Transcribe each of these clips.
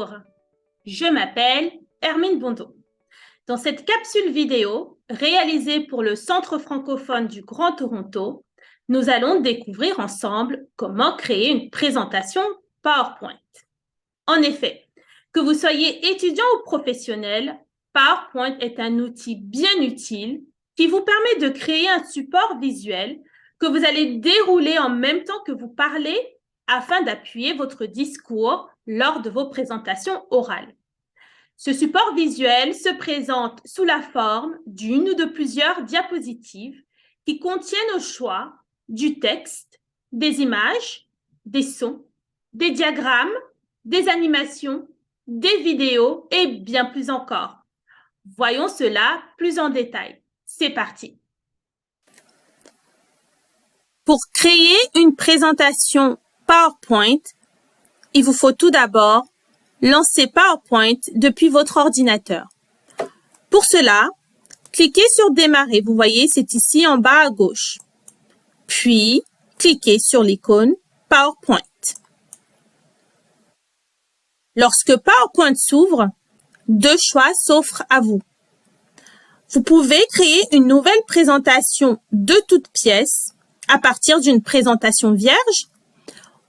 Bonjour, je m'appelle Hermine Bondeau. Dans cette capsule vidéo réalisée pour le Centre francophone du Grand Toronto, nous allons découvrir ensemble comment créer une présentation PowerPoint. En effet, que vous soyez étudiant ou professionnel, PowerPoint est un outil bien utile qui vous permet de créer un support visuel que vous allez dérouler en même temps que vous parlez afin d'appuyer votre discours lors de vos présentations orales. Ce support visuel se présente sous la forme d'une ou de plusieurs diapositives qui contiennent au choix du texte, des images, des sons, des diagrammes, des animations, des vidéos et bien plus encore. Voyons cela plus en détail. C'est parti. Pour créer une présentation PowerPoint, il vous faut tout d'abord lancer PowerPoint depuis votre ordinateur. Pour cela, cliquez sur Démarrer. Vous voyez, c'est ici en bas à gauche. Puis, cliquez sur l'icône PowerPoint. Lorsque PowerPoint s'ouvre, deux choix s'offrent à vous. Vous pouvez créer une nouvelle présentation de toutes pièces à partir d'une présentation vierge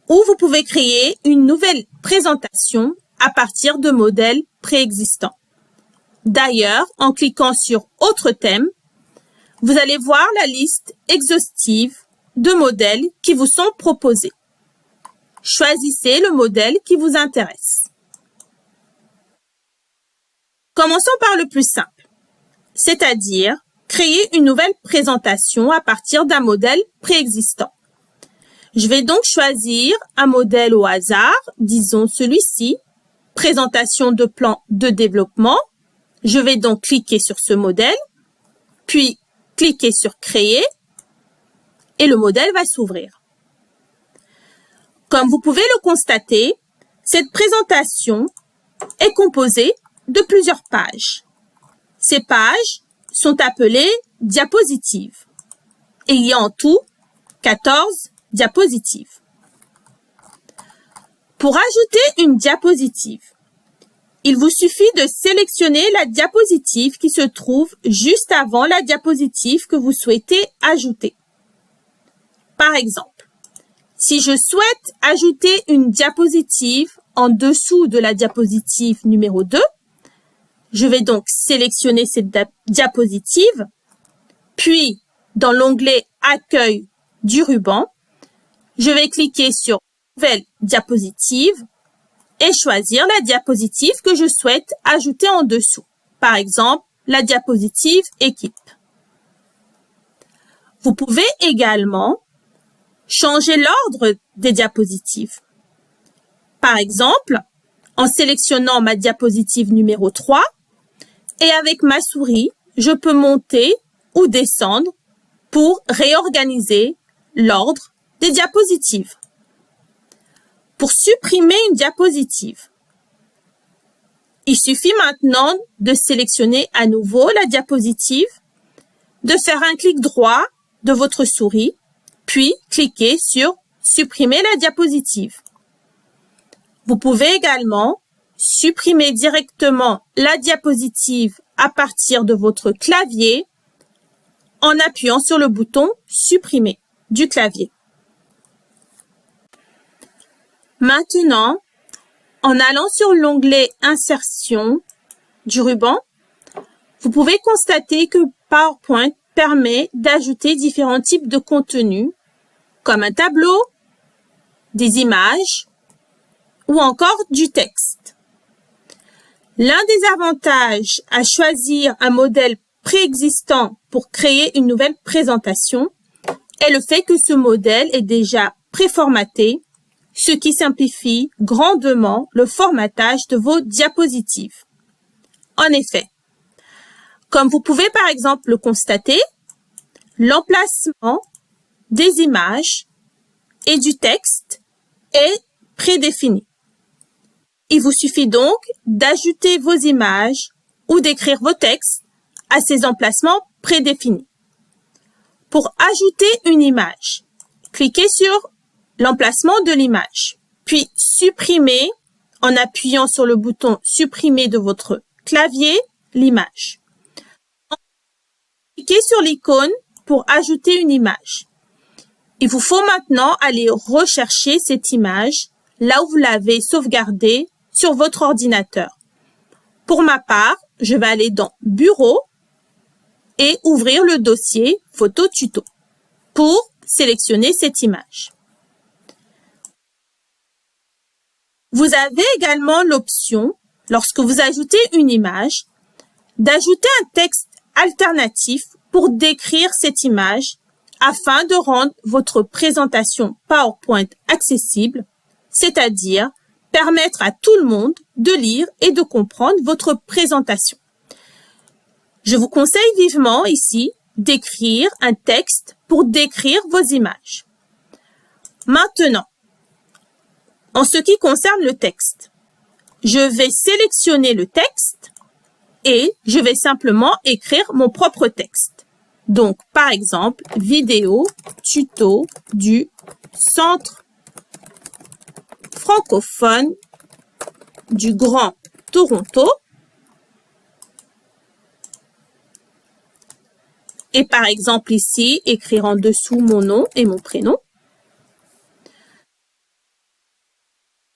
ou vous pouvez créer une nouvelle présentation à partir de modèles préexistants. D'ailleurs, en cliquant sur Autre thème, vous allez voir la liste exhaustive de modèles qui vous sont proposés. Choisissez le modèle qui vous intéresse. Commençons par le plus simple, c'est-à-dire créer une nouvelle présentation à partir d'un modèle préexistant. Je vais donc choisir un modèle au hasard, disons celui-ci, présentation de plan de développement. Je vais donc cliquer sur ce modèle, puis cliquer sur Créer et le modèle va s'ouvrir. Comme vous pouvez le constater, cette présentation est composée de plusieurs pages. Ces pages sont appelées diapositives et il y a en tout 14 diapositives. Pour ajouter une diapositive, il vous suffit de sélectionner la diapositive qui se trouve juste avant la diapositive que vous souhaitez ajouter. Par exemple, si je souhaite ajouter une diapositive en dessous de la diapositive numéro 2, je vais donc sélectionner cette diapositive, puis dans l'onglet Accueil du ruban, je vais cliquer sur Nouvelle diapositive et choisir la diapositive que je souhaite ajouter en dessous. Par exemple, la diapositive Équipe. Vous pouvez également changer l'ordre des diapositives. Par exemple, en sélectionnant ma diapositive numéro 3 et avec ma souris, je peux monter ou descendre pour réorganiser l'ordre des diapositives. Pour supprimer une diapositive, il suffit maintenant de sélectionner à nouveau la diapositive, de faire un clic droit de votre souris, puis cliquer sur Supprimer la diapositive. Vous pouvez également supprimer directement la diapositive à partir de votre clavier en appuyant sur le bouton Supprimer du clavier. Maintenant, en allant sur l'onglet Insertion du ruban, vous pouvez constater que PowerPoint permet d'ajouter différents types de contenus, comme un tableau, des images ou encore du texte. L'un des avantages à choisir un modèle préexistant pour créer une nouvelle présentation est le fait que ce modèle est déjà préformaté, ce qui simplifie grandement le formatage de vos diapositives. En effet, comme vous pouvez par exemple le constater, l'emplacement des images et du texte est prédéfini. Il vous suffit donc d'ajouter vos images ou d'écrire vos textes à ces emplacements prédéfinis. Pour ajouter une image, cliquez sur l'emplacement de l'image, puis supprimez en appuyant sur le bouton « Supprimer » de votre clavier l'image. Cliquez sur l'icône pour ajouter une image. Il vous faut maintenant aller rechercher cette image là où vous l'avez sauvegardée sur votre ordinateur. Pour ma part, je vais aller dans « Bureau » et ouvrir le dossier « Photo tuto » pour sélectionner cette image. Vous avez également l'option, lorsque vous ajoutez une image, d'ajouter un texte alternatif pour décrire cette image afin de rendre votre présentation PowerPoint accessible, c'est-à-dire permettre à tout le monde de lire et de comprendre votre présentation. Je vous conseille vivement ici d'écrire un texte pour décrire vos images. Maintenant, en ce qui concerne le texte, je vais sélectionner le texte et je vais simplement écrire mon propre texte. Donc, par exemple, vidéo tuto du Centre francophone du Grand Toronto. Et par exemple ici, écrire en dessous mon nom et mon prénom.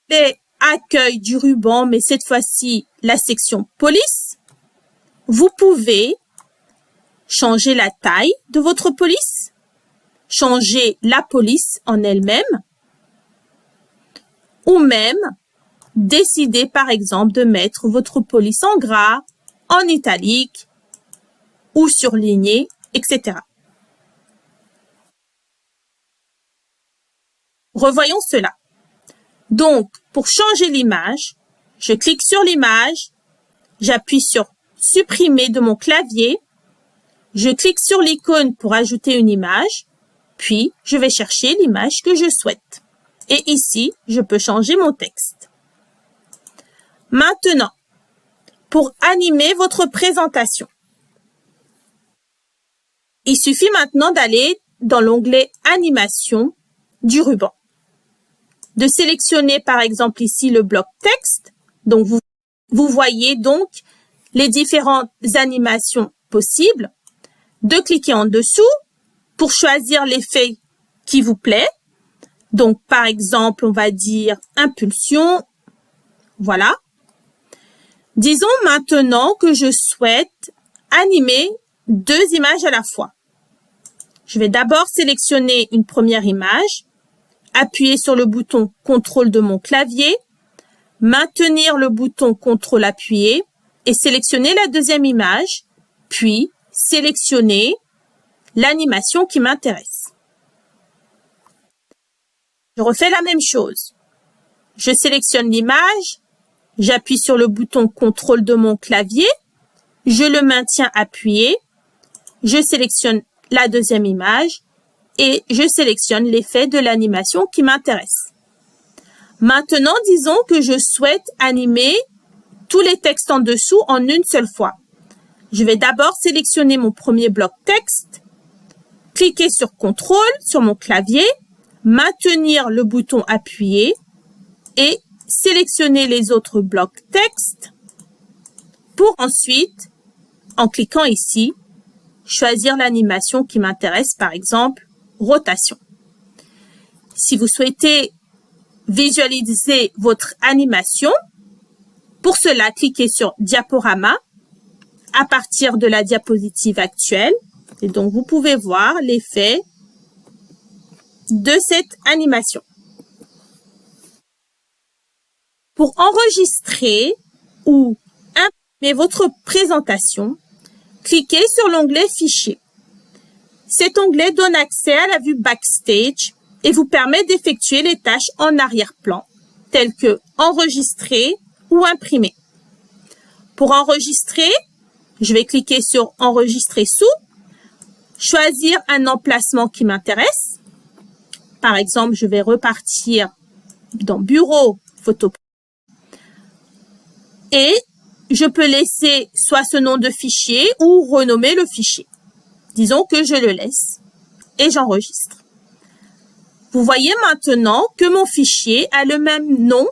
Les accueils du ruban, mais cette fois-ci, la section police. Vous pouvez changer la taille de votre police, changer la police en elle-même, ou même décider par exemple de mettre votre police en gras, en italique ou surligné, etc. Revoyons cela. Donc, pour changer l'image, je clique sur l'image, j'appuie sur « Supprimer » de mon clavier, je clique sur l'icône pour ajouter une image, puis je vais chercher l'image que je souhaite. Et ici, je peux changer mon texte. Maintenant, pour animer votre présentation, il suffit maintenant d'aller dans l'onglet « Animation » du ruban. De sélectionner par exemple ici le bloc texte. Donc, vous voyez donc les différentes animations possibles. De cliquer en dessous pour choisir l'effet qui vous plaît. Donc, par exemple, on va dire impulsion. Voilà. Disons maintenant que je souhaite animer 2 images à la fois. Je vais d'abord sélectionner une première image, appuyer sur le bouton CTRL de mon clavier, maintenir le bouton CTRL appuyé et sélectionner la deuxième image, puis sélectionner l'animation qui m'intéresse. Je refais la même chose. Je sélectionne l'image, j'appuie sur le bouton CTRL de mon clavier, je le maintiens appuyé, je sélectionne la deuxième image et je sélectionne l'effet de l'animation qui m'intéresse. Maintenant, disons que je souhaite animer tous les textes en dessous en une seule fois. Je vais d'abord sélectionner mon premier bloc texte, cliquer sur CTRL sur mon clavier, maintenir le bouton appuyé et sélectionner les autres blocs texte pour ensuite, en cliquant ici, choisir l'animation qui m'intéresse, par exemple, rotation. Si vous souhaitez visualiser votre animation, pour cela, cliquez sur Diaporama à partir de la diapositive actuelle. Et donc, vous pouvez voir l'effet de cette animation. Pour enregistrer ou imprimer votre présentation, cliquez sur l'onglet Fichier. Cet onglet donne accès à la vue Backstage et vous permet d'effectuer les tâches en arrière-plan, telles que enregistrer ou imprimer. Pour enregistrer, je vais cliquer sur Enregistrer sous, choisir un emplacement qui m'intéresse. Par exemple, je vais repartir dans Bureau, Photo. Et je peux laisser soit ce nom de fichier ou renommer le fichier. Disons que je le laisse et j'enregistre. Vous voyez maintenant que mon fichier a le même nom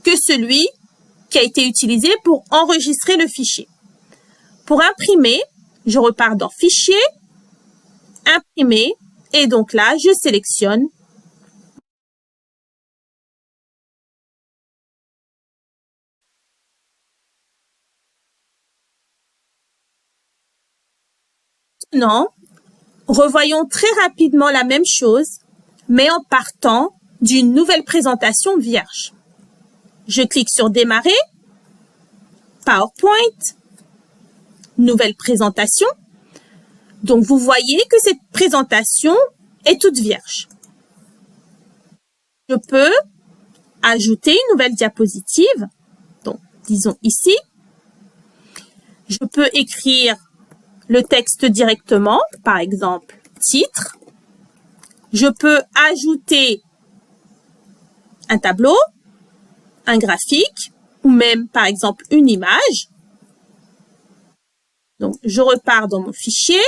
que celui qui a été utilisé pour enregistrer le fichier. Pour imprimer, je repars dans Fichier, Imprimer, et donc là, je sélectionne Maintenant, revoyons très rapidement la même chose, mais en partant d'une nouvelle présentation vierge. Je clique sur Démarrer, PowerPoint, Nouvelle présentation. Donc, vous voyez que cette présentation est toute vierge. Je peux ajouter une nouvelle diapositive. Donc, disons ici. Je peux écrire le texte directement, par exemple, titre. Je peux ajouter un tableau, un graphique, ou même, par exemple, une image. Donc, je repars dans mon fichier.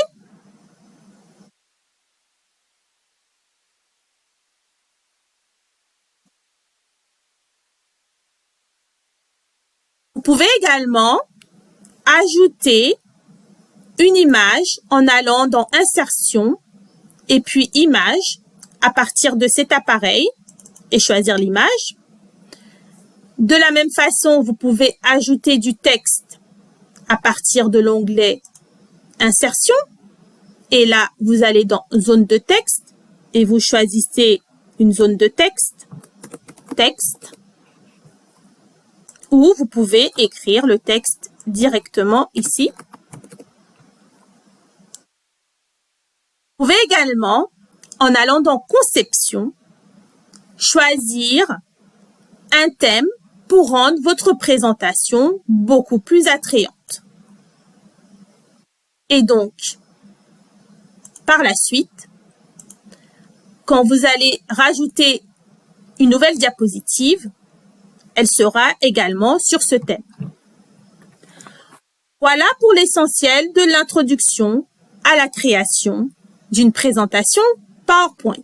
Vous pouvez également ajouter une image en allant dans Insertion et puis Image à partir de cet appareil et choisir l'image. De la même façon, vous pouvez ajouter du texte à partir de l'onglet Insertion. Et là, vous allez dans Zone de texte et vous choisissez une zone de texte, Texte, ou vous pouvez écrire le texte directement ici. Vous pouvez également, en allant dans Conception, choisir un thème pour rendre votre présentation beaucoup plus attrayante. Et donc, par la suite, quand vous allez rajouter une nouvelle diapositive, elle sera également sur ce thème. Voilà pour l'essentiel de l'introduction à la création d'une présentation PowerPoint.